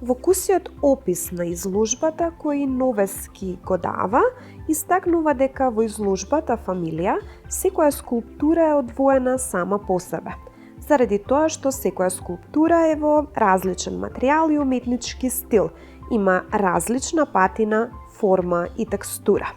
Во кусиот опис на изложбата кој Новески го дава, истакнува дека во изложбата Фамилија секоја скулптура е одвоена сама по себе, заради тоа што секоја скулптура е во различен материјал и уметнички стил, има различна патина, форма и текстура.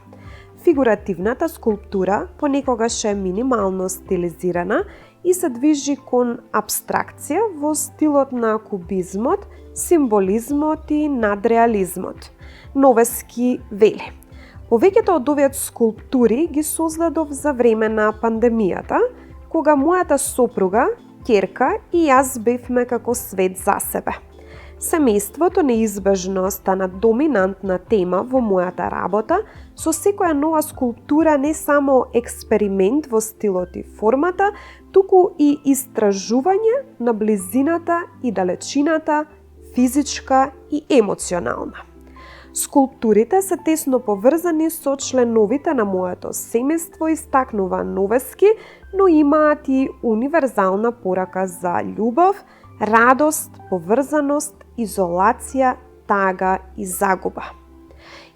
Фигуративната скулптура понекогаш е минимално стилизирана и се движи кон абстракција во стилот на кубизмот, символизмот и надреализмот. Новески вели: повеќето од овие скулптури ги создадов за време на пандемијата, кога мојата сопруга, ќерка и јас бевме како свет за себе. Семејството неизбежно стана доминантна тема во мојата работа, со секоја нова скулптура не само експеримент во стилот и формата, туку и истражување на близината и далечината, физичка и емоционална. Скулптурите се тесно поврзани со членовите на моето семејство, истакнува Новески, но имаат и универзална порака за љубов, радост, поврзаност, изолација, тага и загуба.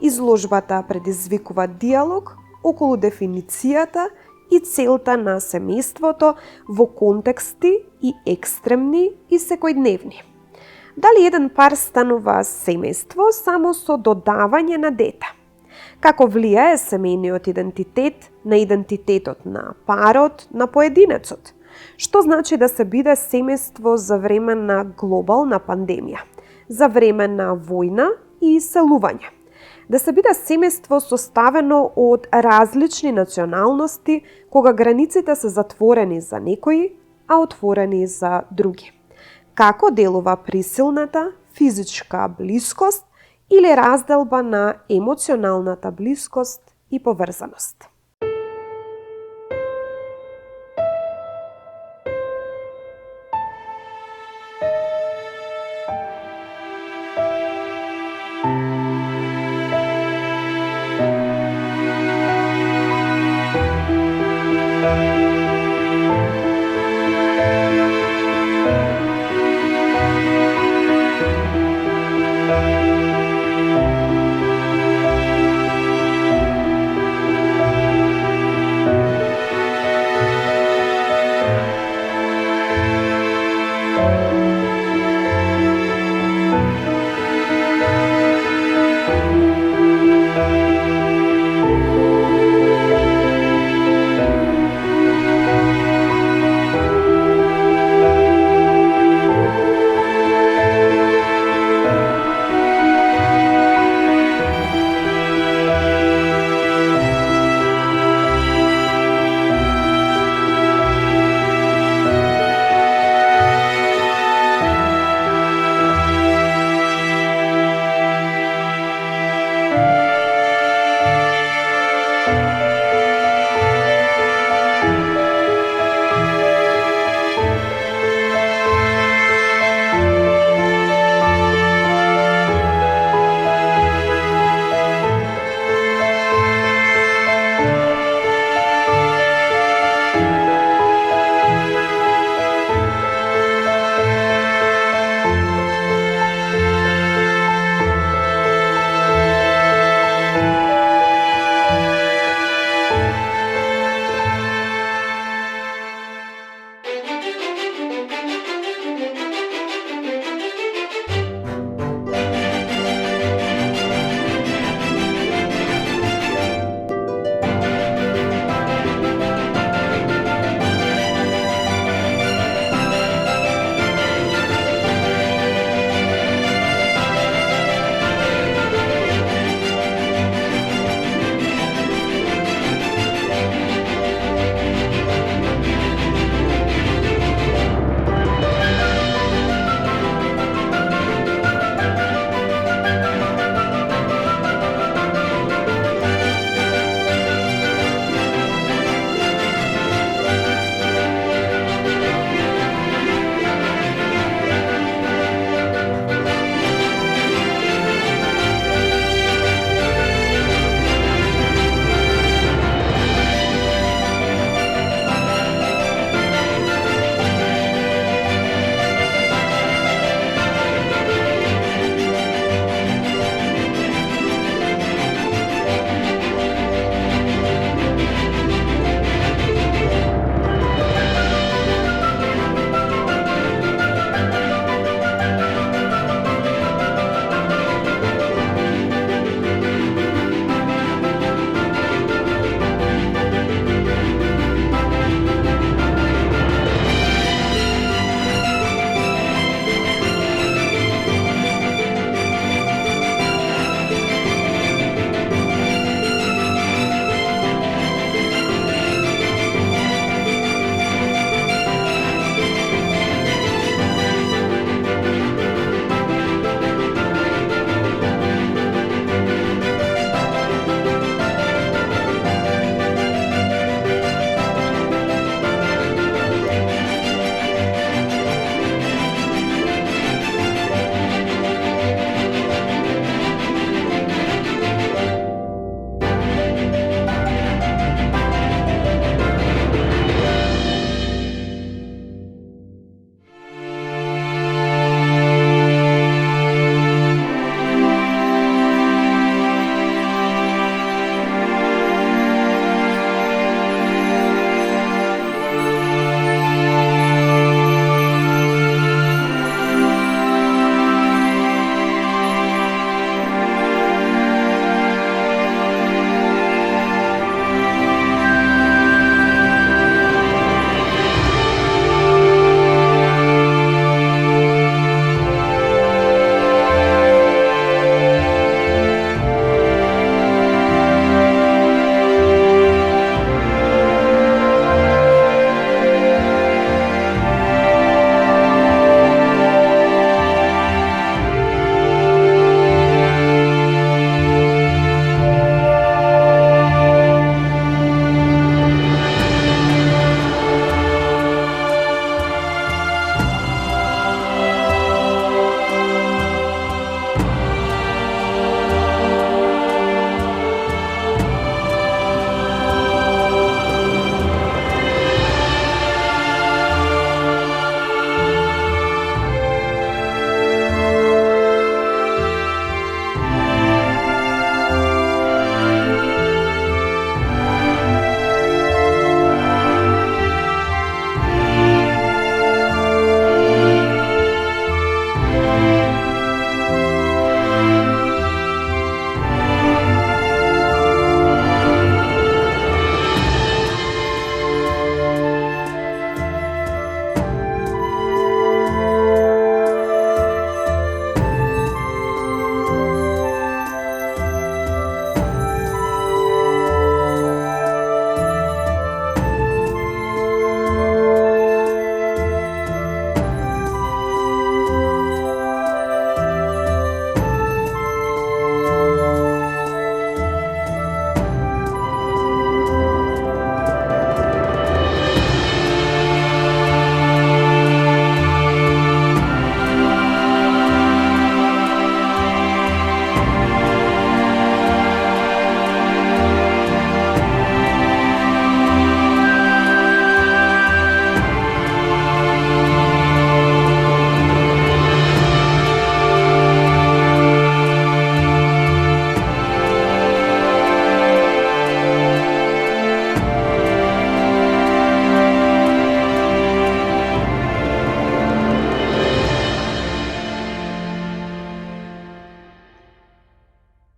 Изложбата предизвикува диалог околу дефиницијата и целта на семејството во контексти и екстремни и секојдневни. Дали еден пар станува семејство само со додавање на дете? Како влијае семејниот идентитет на идентитетот на парот, на поединецот? Што значи да се биде семејство за време на глобална пандемија, за време на војна и иселување? Да се биде семејство составено од различни националности, кога границите се затворени за некои, а отворени за други. Како делува присилната физичка блискост или разделба на емоционалната блискост и поврзаност?